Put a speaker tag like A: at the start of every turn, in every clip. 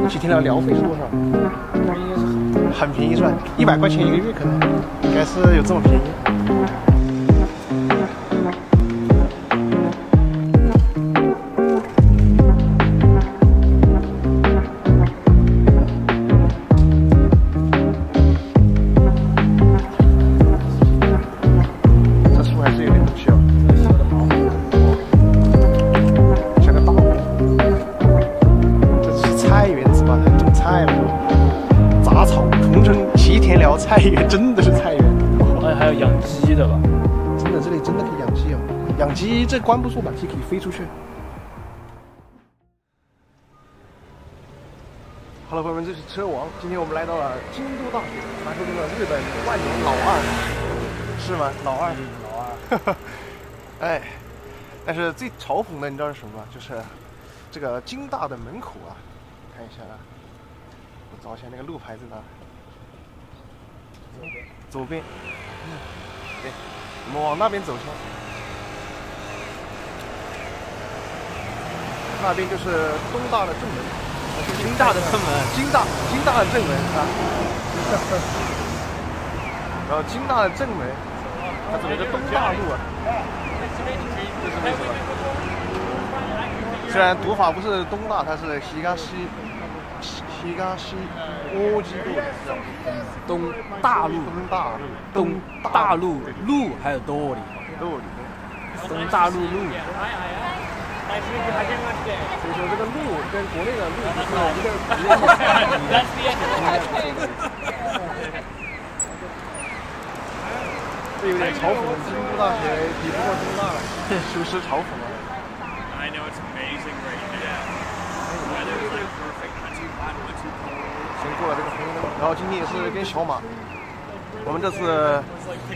A: 吉田寮寮费是多少？应该是很便宜是吧？100块钱1个月可能，应该是有这么便宜。这树还是有点东西哦。 杂草，同称吉田寮菜园，真的是菜园。
B: 还有养鸡的吧？
A: 真的，这里真的可以养鸡哦。养鸡这关不住吧？鸡可以飞出去。Hello， 朋友们，这是车王。今天我们来到了京都大学，传说中的日本万年老二，是吗？老二，老二。哎，但是最嘲讽的，你知道是什么吗？就是这个京大的门口啊，看一下啊。 我找一下那个路牌在哪？左边。对，我们往那边走去。那边就是东大的正门，
B: 京大的正门，
A: 京大的正门啊。然后京大的正门，它走的是东大路啊。这是为什么？虽然读法不是东大，它是東。
B: 东大路，东大路路还有多里，东大路路。
A: 所以说这个路跟国内的路是一个这有点嘲讽京都大学比不过东大了，属实嘲讽了。 先过了这个红灯，然后今天也是跟小马，我们这次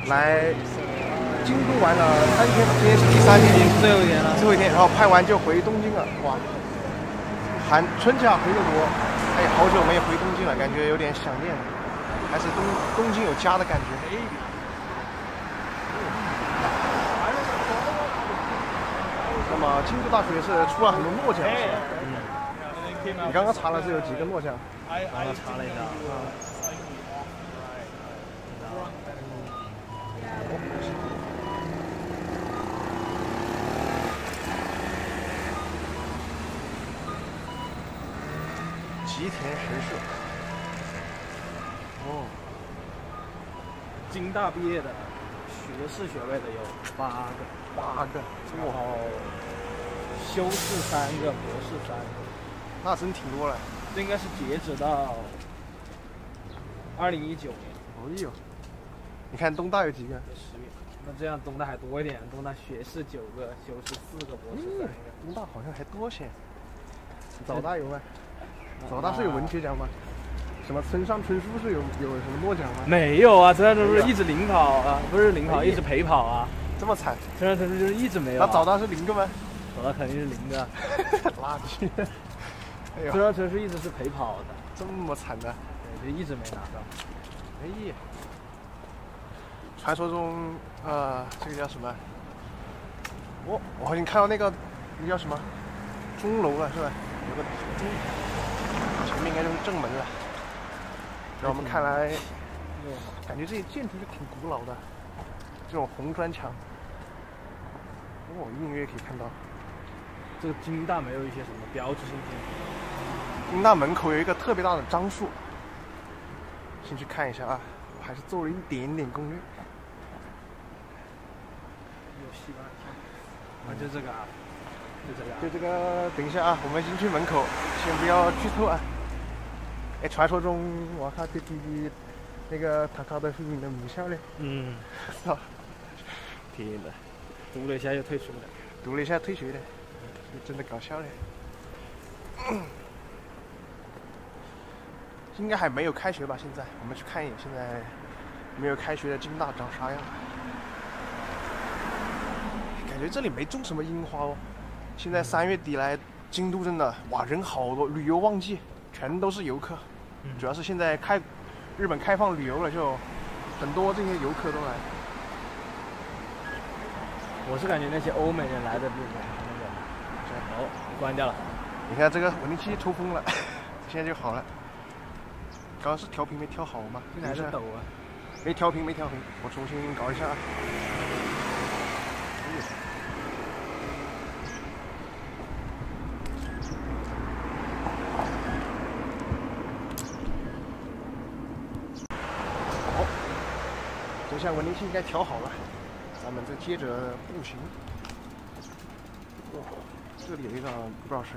A: 来京都玩了3天，今天是第3天，
B: 最后一天了，
A: 最后一天，然后拍完就回东京了。哇，春假回得多，哎，好久没有回东京了，感觉有点想念了，还是东京有家的感觉。那么京都大学是出了很多诺奖，是吧？你刚刚查了是有几个诺奖？
B: 刚刚查了一下
A: 吉田神社。哦，
B: 京大毕业的学士学位的有8个，然后修士3个，博士3个。
A: 那真挺多了，
B: 这应该是截止到2019年。
A: 哎呦，你看东大有几个？10
B: 个，那这样东大还多一点，东大学士9个，修士4个，博士3个。
A: 东大好像还多些。早大有吗？早大是有文学奖吗？什么村上春树是有什么诺奖吗？
B: 没有啊，村上春树一直领跑啊，不是领跑，一直陪跑啊。
A: 这么惨？
B: 村上春树就是一直没有。
A: 那早大是0个吗？
B: 早大肯定是0个。
A: 垃圾。
B: 村上春树一直是陪跑的，
A: 这么惨的，
B: 对，就一直没拿到。
A: 哎呀，传说中，这个叫什么？我好像看到那个叫什么钟楼了，是吧？有个钟，前面应该就是正门了。让我们看来，感觉这些建筑就挺古老的，这种红砖墙。哦，隐约可以看到。
B: 这个京大没有一些什么标志性建筑。
A: 京大门口有一个特别大的樟树，先去看一下啊。我还是做了一点点攻略。
B: 有西瓜啊，就这个啊，
A: 就这个。等一下啊，我们先去门口，先不要剧透啊。哎，传说中我靠，这比那个塔卡的父亲的母校嘞。操！天哪！
B: 读了一下又退出了。
A: 读了一下退学了。 真的搞笑嘞！应该还没有开学吧？现在我们去看一眼，现在没有开学的京大长啥样？感觉这里没种什么樱花哦。现在3月底来京都真的哇人好多，旅游旺季，全都是游客。主要是现在日本开放旅游了，就很多这些游客都来。
B: 我是感觉那些欧美人来的比那个。哦，关掉了。
A: 你看这个稳定器抽风了，现在就好了。刚刚是调频没调好嘛？
B: 现在还是抖啊。
A: 没调频，我重新搞一下。好，这下稳定器应该调好了，咱们再接着步行。哇，这里有一个不知道是，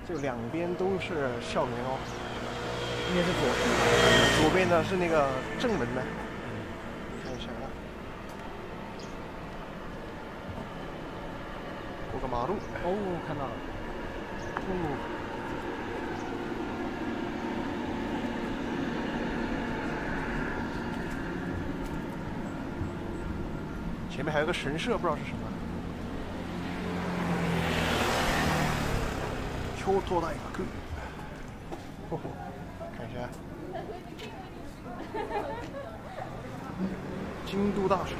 A: 这两边都是校园哦。
B: 应该是左
A: 边呢是那个正门的，看一下啊，过个马路。
B: 哦，看到了。
A: 哦，前面还有个神社，不知道是什么。京都大学。哦，看一下。京都大学。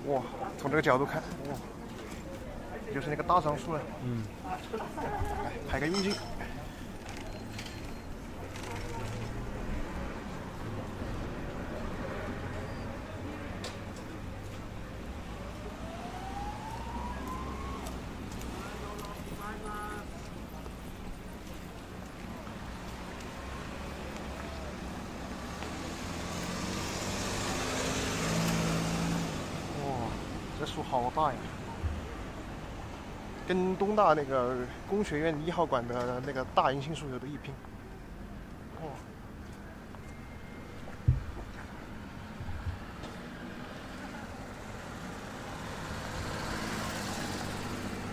A: 哇，从这个角度看，哇，就是那个大樟树了。来拍个意境。这树好大呀，跟东大那个工学院1号馆的那个大银杏树有的一拼。哦，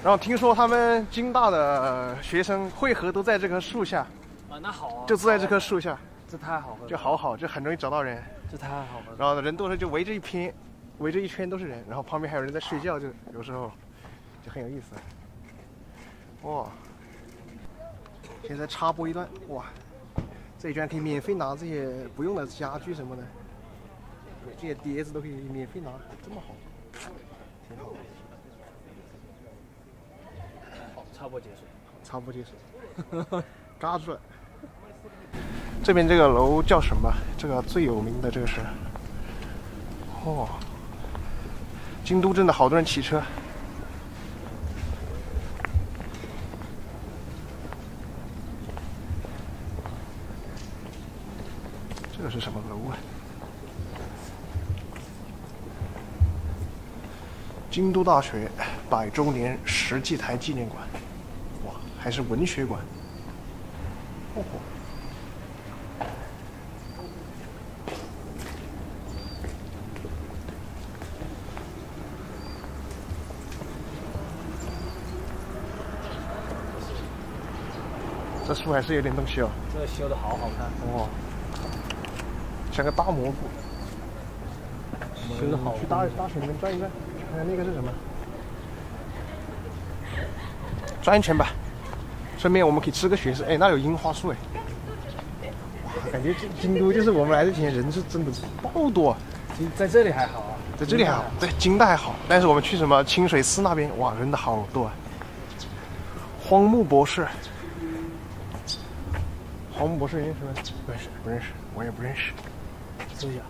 A: 然后听说他们京大的学生会合都在这棵树下。
B: 啊，那好啊，
A: 就坐在这棵树下，
B: 这太好了，
A: 就好，就很容易找到人。
B: 这太好了。
A: 然后人多的时候就围着一圈都是人，然后旁边还有人在睡觉，就有时候就很有意思。哇！现在插播一段，哇，这里居然可以免费拿这些不用的家具什么的，这些碟子都可以免费拿，这么好，挺好。
B: 好，插播结束。
A: 插播结束。嘎住了。这边这个楼叫什么？这个最有名的这个是，哦，京都真的好多人骑车。这个是什么楼啊？京都大学100周年石祭台纪念馆，哇，还是文学馆。哦吼。这树还是有点东西哦。
B: 这修的好好看
A: 哇，像个大蘑菇。
B: 修的好。
A: 去大学里面转一转，看看那个是什么。转一圈吧，顺便我们可以吃个雪丝。哎，那有樱花树哎。哇，感觉京都就是我们来之前人是真的爆多。
B: 在这里还好啊，
A: 在这里还好，在京大还好，但是我们去什么清水寺那边，哇，人的好多啊。荒木博士。荒木博士认识吗？不认识，我也不认识。
B: 搜一下。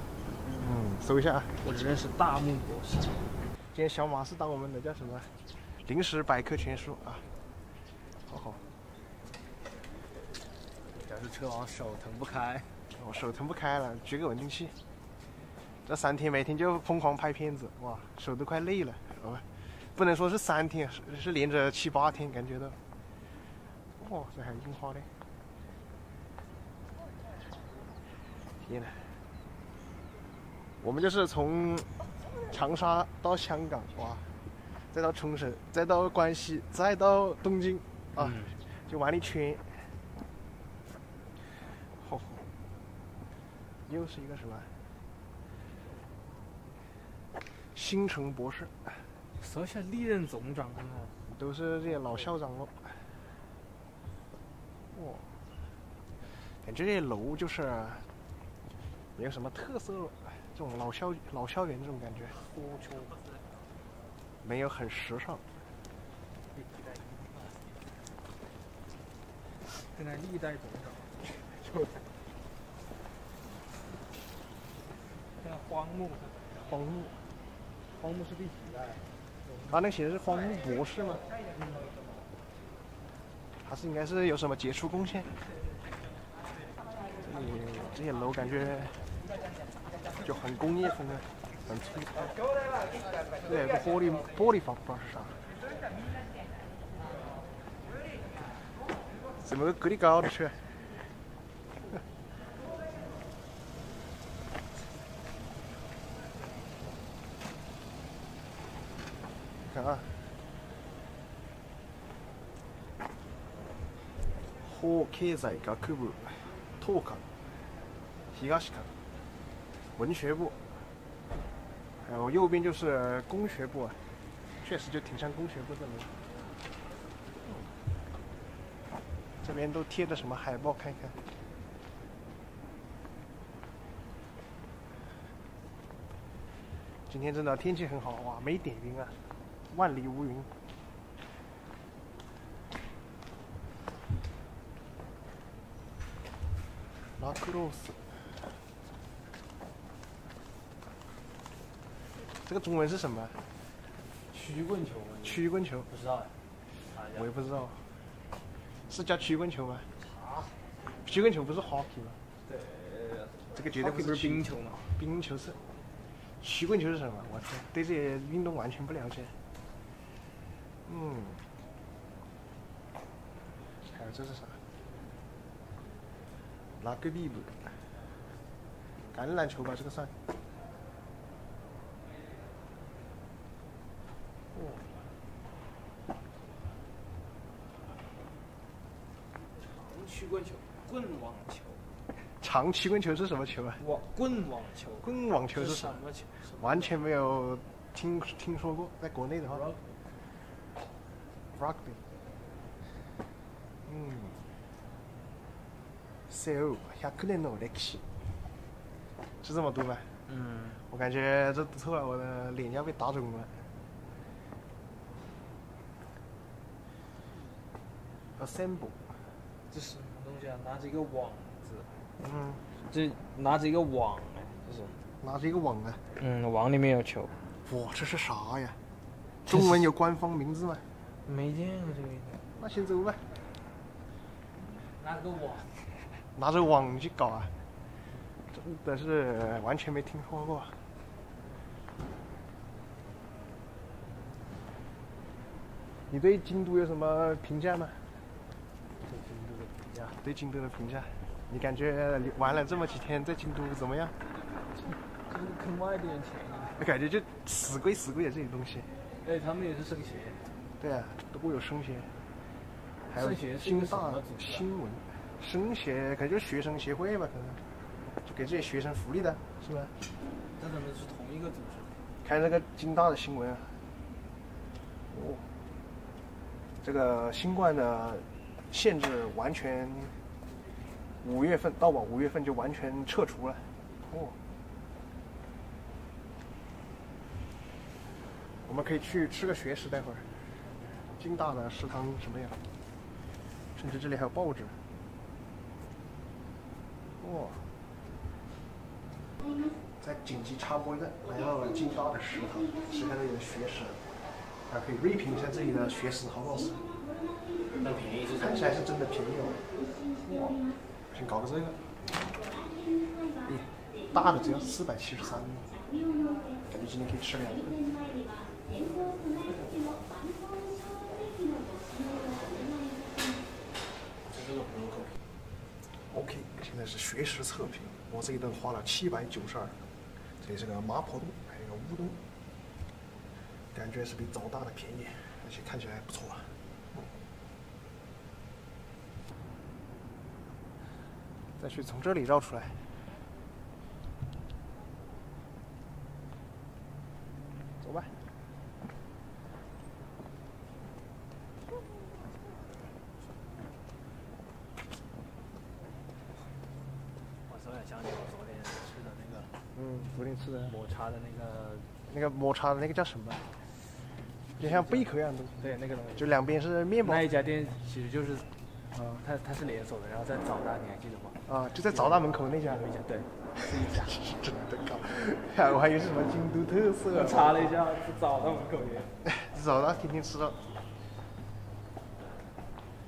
A: 搜一下。
B: 我只认识大木博士。
A: 今天小马是当我们的叫什么临时百科全书啊，好。
B: 要是车王手腾不开，
A: 我手腾不开了，举个稳定器。这3天每天就疯狂拍片子，哇，手都快累了。不能说是3天，是连着7、8天，感觉到。哦，这还有樱花嘞。天哪！我们就是从长沙到香港，哇，再到冲绳，再到关西，再到东京，啊，就玩了一圈。又是一个什么？星城博士。
B: 搜一下历任总长看看。
A: 都是这些老校长喽。哦，感觉这些楼就是没有什么特色了，这种老校园这种感觉，没有很时尚。
B: 现在历代总长，现在荒木是第几代？
A: 他那写的是荒木博士吗？还是应该是有什么杰出贡献？这些楼感觉就很工业风啊，很粗糙。这有个玻璃房，不知道是啥。怎么隔离高的去？看啊，法経済学部、東館、東館、文学部，还有右边就是工学部啊，确实就挺像工学部的楼。这边都贴着什么海报？看一看。今天真的天气很好哇，没点云啊，万里无云。拉克罗斯，这个中文是什么？
B: 曲棍球。
A: 曲棍球？
B: 不知道哎。
A: 我也不知道。是叫曲棍球吗？曲棍球不是 hockey 吗？
B: 对。
A: 这个绝对不是
B: 冰球吗？
A: 冰球是。曲棍球是什么？我天，对这些运动完全不了解。还有这是啥？拉格比部，橄榄球吧，这个算。
B: 曲棍球、棍网球。
A: 长曲棍球是什么球啊？
B: 棍网球。
A: 棍网球是
B: 什么球？
A: 完全没有听说过，在国内的话。Rugby。100年の歴史，是这么读吗？我感觉这读错了，我的脸要被打肿了。Assemble，
B: 这是什么东西啊？拿着一个网子。这拿着一个网哎，这是。
A: 拿着一个网啊。
B: 网里面有球。
A: 哇，这是啥呀？中文有官方名字吗？
B: 没见过这个。
A: 那先走吧。
B: 拿着个网。
A: 拿着网去搞啊！真的是完全没听说过。你对京都有什么评价吗？对京都的评价，你感觉玩了这么几天，在京都怎么样？
B: 就是坑外边钱。
A: 感觉就死贵的这些东西。
B: 哎，他们也是升学。
A: 对啊，都有升学，还有新大新闻。升学可能就是学生协会吧，可能就给这些学生福利的，是吧？
B: 这可能是同一个组织。
A: 看这个京大的新闻啊，这个新冠的限制完全5月份到晚5月份就完全撤除了。我们可以去吃个学食，待会儿。京大的食堂什么样？甚至这里还有报纸。再紧急插播一个，来到了京大的食堂，吃看这里的学食，还可以锐评一下这里的学食好不好吃。
B: 很便宜，
A: 看起来是真的便宜哦。先搞个这个，大的只要473，感觉今天可以吃2个。OK， 现在是学食测评，我这一顿花了792，这里是个麻婆豆，还有个乌冬，感觉是比早大的便宜，而且看起来不错啊。再去从这里绕出来，走吧。你吃的
B: 抹茶的
A: 那个抹茶的那个叫什么？就像贝壳一样的东西。
B: 对，那个东西。
A: 就两边是面包。
B: 那一家店其实就是，它是连锁的，然后在早大，你还记得吗？
A: 啊，就在早大门口那家。
B: 有一家，对，是一家。
A: 真的搞，我还以为是什么京都特色。
B: 我查了一下，是早大门口的。
A: 早大天天吃到。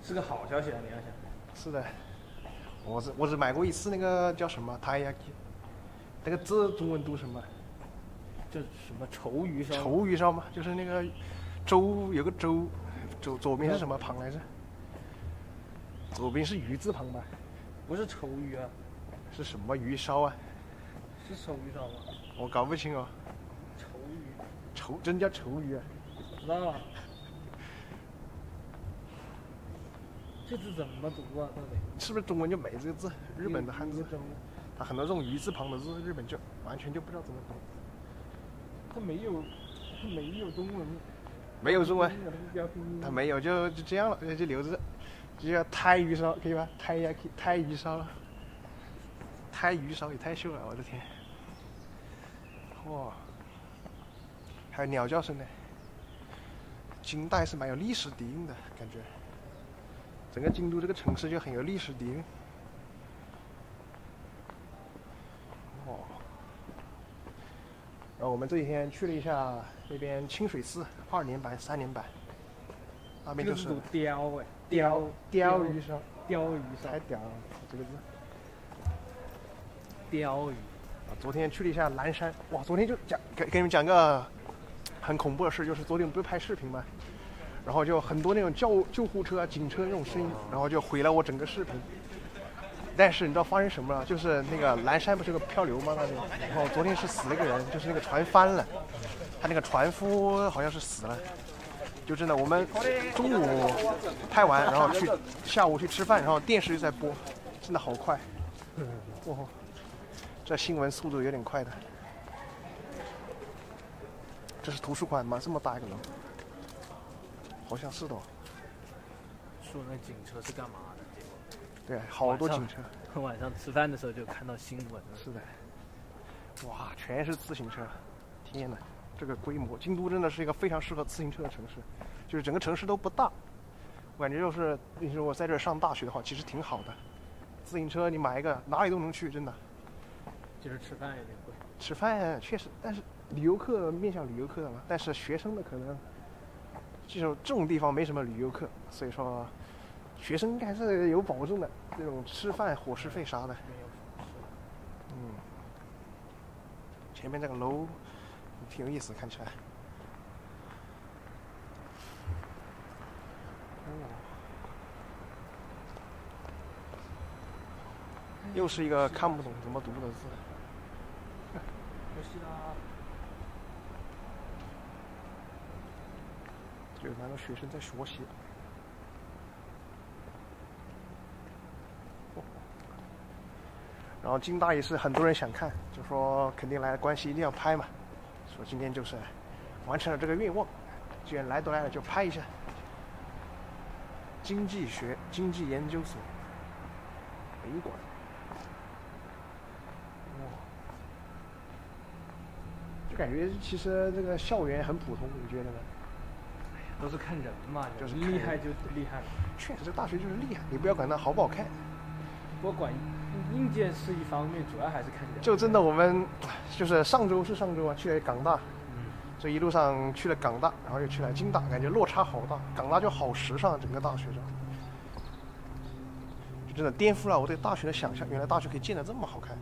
B: 是个好消息啊！你要想。
A: 是的，我只买过一次那个叫什么 taiyaki， 那个字中文读什么？
B: 叫什么稠鱼烧？
A: 稠鱼烧吗？就是那个粥有个粥，左边是什么旁来着？左边是鱼字旁吧？
B: 不是稠鱼啊，
A: 是什么鱼烧啊？
B: 是稠鱼烧吗？
A: 我搞不清哦。
B: 稠鱼。
A: 真叫稠鱼啊？
B: 知道了。这字怎么读啊？到底
A: 是不是中文就没这个字？日本的汉字，它很多这种鱼字旁的字，日本就完全就不知道怎么读。
B: 它没有中文。
A: 没有中文。它没有就这样了，就留着，就叫胎鱼烧，可以吧？胎鱼烧，胎鱼烧也太秀了，我的天！哇，还有鸟叫声呢。京大是蛮有历史底蕴的感觉。整个京都这个城市就很有历史底蕴。哦，然后我们这几天去了一下那边清水寺2年版、3年版，那边就是
B: 鲷鱼烧，
A: 太屌了这个字。
B: 鲷鱼。
A: 昨天去了一下蓝山，哇！昨天就给你们讲个很恐怖的事，就是昨天我们不是拍视频吗？然后就很多那种救护车啊、警车那种声音，然后就毁了我整个视频。但是你知道发生什么了？就是那个蓝山不是有个漂流吗？那边，然后昨天是死了一个人，就是那个船翻了，他那个船夫好像是死了。就真的，我们中午拍完，然后下午去吃饭，然后电视就在播，真的好快。哇，这新闻速度有点快的。这是图书馆吗？这么大一个楼？好像是的。
B: 说那警车是干嘛的？结果
A: 对，好多警车。
B: 晚上吃饭的时候就看到新闻了。
A: 是的。哇，全是自行车！天哪，这个规模，京都真的是一个非常适合自行车的城市。就是整个城市都不大，我感觉就是你如果在这儿上大学的话，其实挺好的。自行车你买一个哪里都能去，真的。
B: 就是吃饭有点贵。
A: 吃饭确实，但是旅游客面向旅游客的嘛，但是学生的可能。这种地方没什么旅游客，所以说学生应该是有保证的，这种吃饭伙食费啥的。
B: 没有。
A: 前面这个楼挺有意思，看起来。又是一个看不懂怎么读的字。
B: 可惜啦。
A: 有蛮多学生在学习。然后京大也是很多人想看，就说肯定来的关系一定要拍嘛，说今天就是完成了这个愿望，既然来都来了就拍一下。经济研究所北馆。就感觉其实这个校园很普通，你觉得呢？
B: 都是看人嘛，
A: 就是
B: 厉害就厉害。
A: 确实，这大学就是厉害，你不要管它好不好看。
B: 不过管硬件是一方面，主要还是看人。
A: 就真的我们就是上周啊，去了港大，这一路上去了港大，然后又去了京大，感觉落差好大。港大就好时尚，整个大学上，就真的颠覆了我对大学的想象。原来大学可以建得这么好看。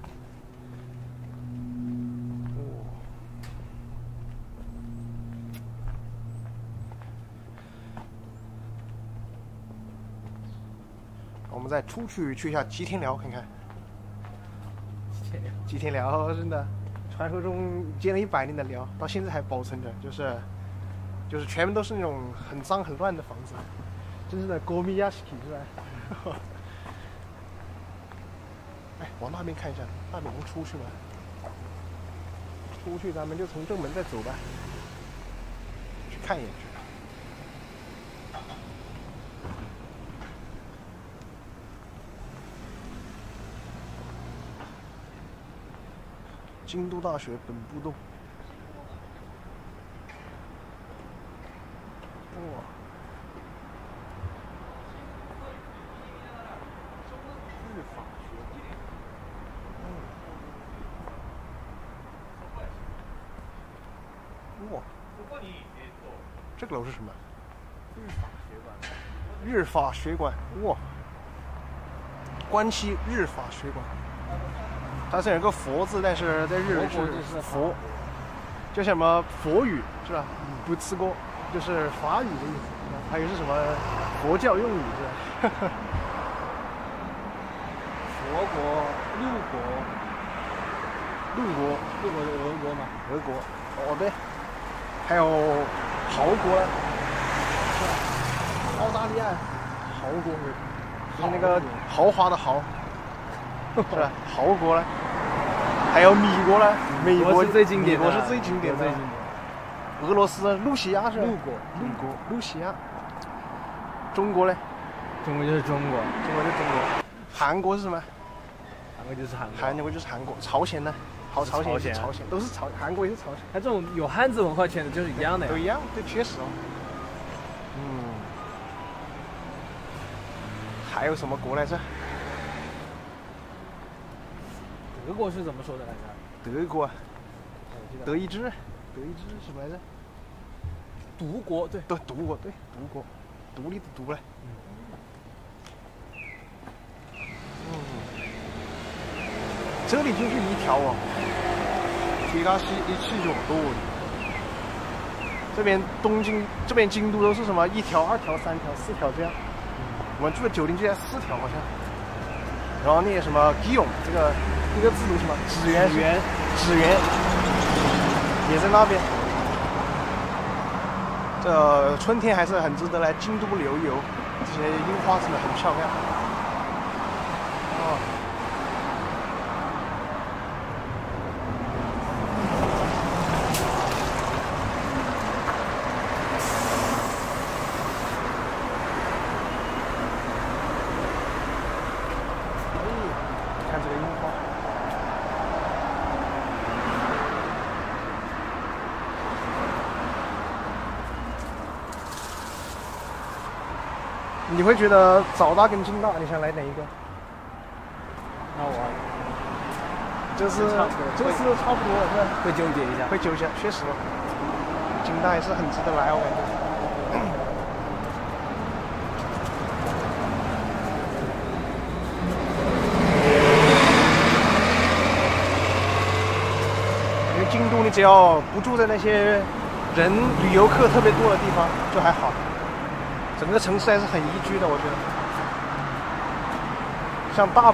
A: 我们再出去一下吉田寮看看。吉田寮真的，传说中建了100年的寮，到现在还保存着，就是全部都是那种很脏很乱的房子，真正的国民屋敷是吧？哎，往那边看一下，那边能出去吗？出去咱们就从正门再走吧，去看一眼去。京都大学本部洞。哇！
B: 日法学
A: 哇！这个楼是什么？
B: 日法学馆。
A: 日法学馆。哇！关西日法学馆。它是有个佛字，但是在日语是佛，就像什么佛语是吧？不吃锅就是法语的意思，还有是什么佛教用语是吧？
B: 佛国、陆国、陆国是俄国嘛？
A: 俄国，哦对，还有豪国呢，是吧？澳大利亚豪国，就是那个豪华的豪，是吧？豪国呢，还有米国呢，美国
B: 是最经典的，
A: 美国是最经典的，俄罗斯露西亚是吧？陆国，露西亚。中国呢？
B: 中国就是中国，
A: 中国就是中国。韩国是什么？
B: 韩国就是韩国。
A: 韩国就是韩国。朝鲜呢？好，朝鲜也是朝鲜，都是韩国也是朝鲜。
B: 它这种有汉字文化圈的就是一样的呀。
A: 都一样，对，确实哦。还有什么国来着？
B: 德国是怎么说的来着？
A: 德国，德意志，德意志是什么来着？
B: 独国，对，
A: 独国，对，独国，独立的独嘞。这里进去一条哦，東1条路。这边东京，这边京都都是什么1条、2条、3条、4条这样。我们住的酒店就在4条好像。然后那个什么基永，这个字读什么？纸园也在那边。这春天还是很值得来京都旅游，这些樱花真的很漂亮。哦。看这个樱花。你会觉得早大跟京大，你想来哪一个？
B: 那我
A: 这次差不多是吧？
B: 会纠结一下，
A: 会纠结，确实，京大也是很值得来，我感觉。因为京都，你只要不住在那些旅游客特别多的地方，就还好。整个城市还是很宜居的，我觉得。像大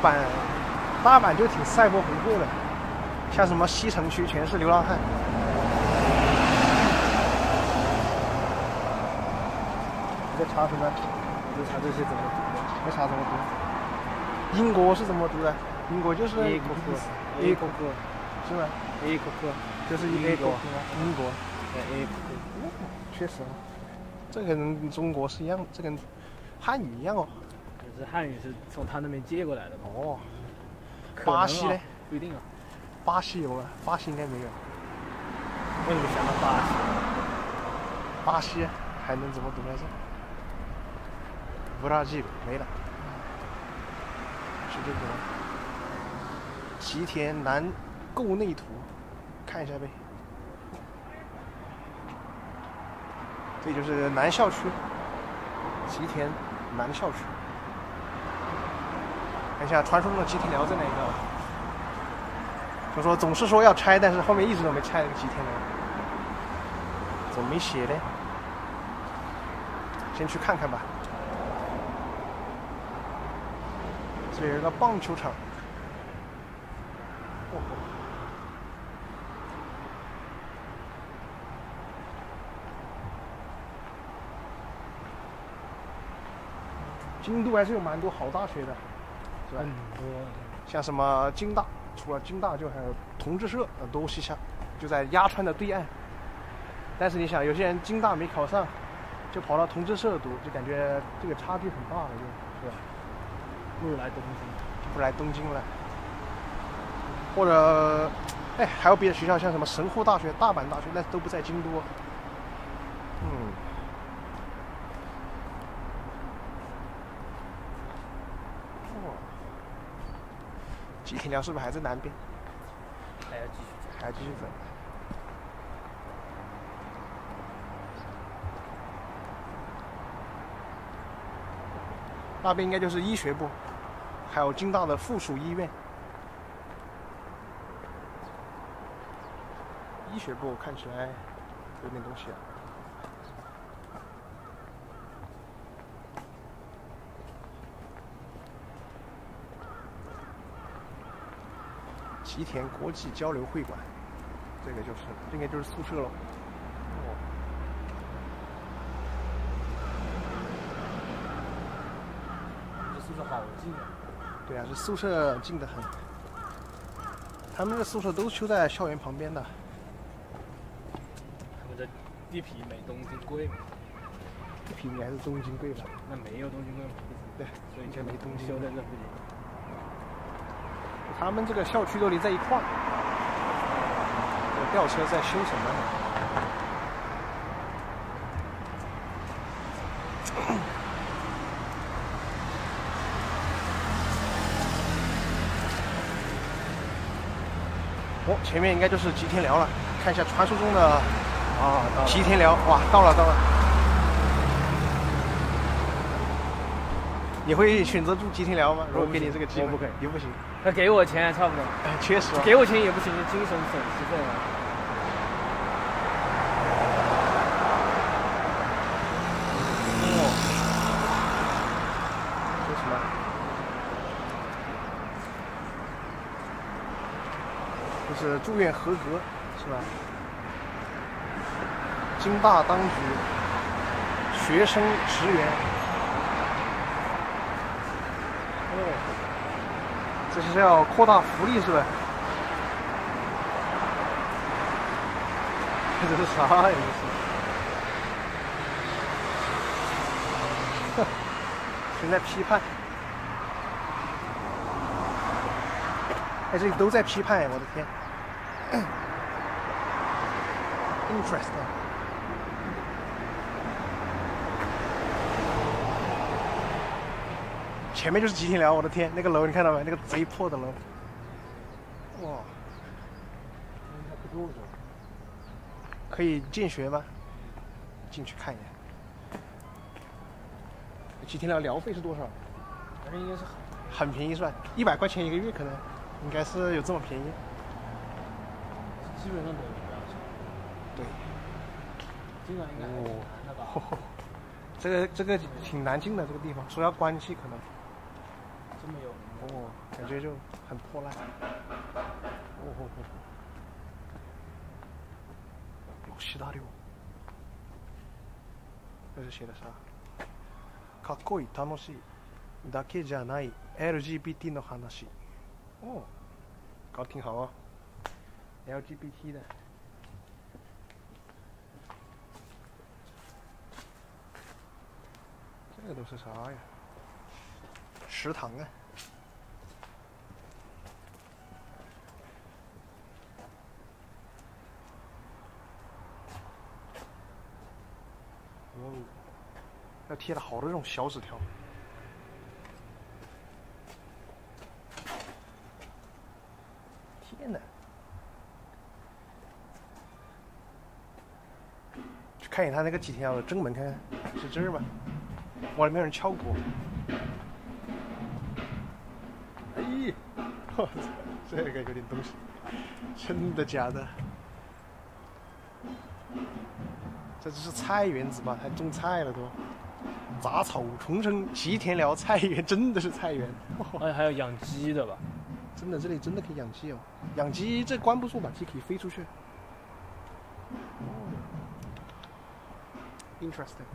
A: 阪就挺赛博朋克的，像什么西城区全是流浪汉。你在查什么？
B: 我在查这些怎么读的？
A: 没查怎么读。英国是怎么读的？英国就是
B: A 国克，
A: 是吧
B: ？A 国克
A: 就是英国。
B: 对 A 国克，
A: 确实。这跟中国是一样，这跟汉语一样哦。
B: 可是汉语是从他那边借过来的嘛？
A: 哦。巴西呢？
B: 不一定啊。
A: 巴西有吗？巴西应该没有。
B: 为什么想到巴西？
A: 巴西还能怎么读来着？布拉吉没了。是这个。吉田南构内图，看一下呗。这就是南校区，吉田南校区。看一下传说中的吉田寮在哪一个？就说总是说要拆，但是后面一直都没拆那个吉田寮，怎么没写呢？先去看看吧。这里有一个棒球场。哦。京都还是有蛮多好大学的，是吧？
B: 很多。
A: 像什么京大，除了京大，就还有同志社，都西下，就在鸭川的对岸。但是你想，有些人京大没考上，就跑到同志社读，就感觉这个差距很大了，是吧？
B: 不如来东京，
A: 就不来东京了。或者，哎，还有别的学校，像什么神户大学、大阪大学，那都不在京都。嗯。哦。吉田寮是不是还在南边？
B: 还要继续走。
A: 还要继续走。那边应该就是医学部，还有京大的附属医院。医学部看起来有点东西啊。吉田国际交流会馆，这个就是应该就是宿舍了。哦。
B: 这宿舍好近啊！
A: 对啊，这宿舍近得很。他们这宿舍都修在校园旁边的。
B: 他们这地皮没东京贵嘛？
A: 地皮应该是东京贵吧？
B: 那没有东京贵吗？
A: 对，
B: 所以
A: 应该没东京
B: 修在这附近。
A: 他们这个校区都离在一块儿。这吊车在修什么呢？哦，前面应该就是吉田寮了，看一下传说中的
B: 啊，
A: 吉田寮，哇，到了。你会选择住吉田寮吗？如果给你这个机会，
B: 我不可以，
A: 你不行。
B: 他给我钱差不多。
A: 哎，确实。
B: 给我钱也不行，精神损失费啊。
A: 哦。说什么？就是住院合格，是吧？京大当局学生职员。哦，这是要扩大福利是吧？这是啥呀？这是，全在批判。哎，这里都在批判，我的天。Interesting。前面就是吉田寮，我的天，那个楼你看到没？那个贼破的楼。哇！可以进学吗？进去看一眼。吉田寮寮费是多少？
B: 那应该是
A: 很便宜是吧？100块钱一个月，可能应该是有这么便宜。
B: 基本上都有这样子。
A: 对。
B: 进来应该还挺难的吧？
A: 这个挺难进的，这个地方说要关系可能。
B: 这么有名
A: 哦，感觉就很破烂。哦。吉田寮。这是写的啥？かっこいい楽しいだけじゃない LGBT の話。哦，搞挺好啊。LGBT 的。这个都是啥呀？食堂啊。哦，要贴了好多这种小纸条。天哪！去看一眼他那个吉田寮的正门，看看是这儿吗？外面有人敲鼓。哎，这个有点东西，真的假的？这只是菜园子吧？还种菜了都，杂草丛生，吉田寮菜园真的是菜园。
B: 哎，还有养鸡的吧？
A: 真的，这里真的可以养鸡哦！养鸡这关不住吧？鸡可以飞出去。Interesting。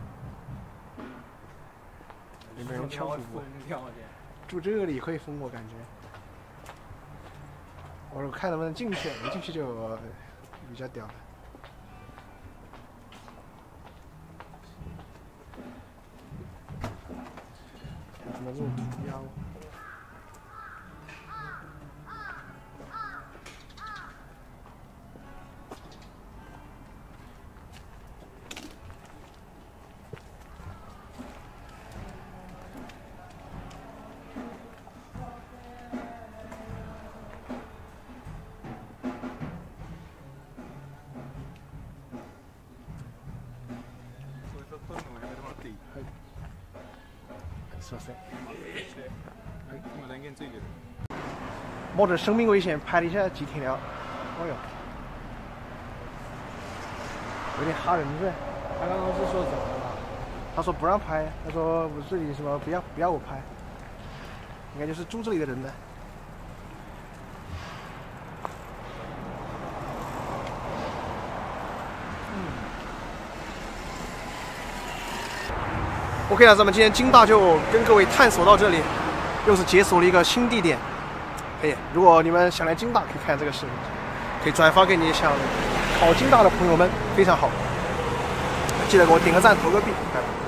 A: 里面人敲鼓，住这里会疯，我感觉。我看能不能进去，没进去就比较屌了。什么这种涂鸦？是不是？
C: 没人跟这个。
A: 冒着生命危险拍了一下几天了，哦哟，有点吓人噻。
B: 他刚刚是说什么了？
A: 他说不让拍，他说我这里什么不要我拍，应该就是住这里的人的。OK 了，咱们今天京大就跟各位探索到这里，又是解锁了一个新地点。如果你们想来京大，可以看这个视频，可以转发给你想考京大的朋友们，非常好。记得给我点个赞，投个币，拜拜。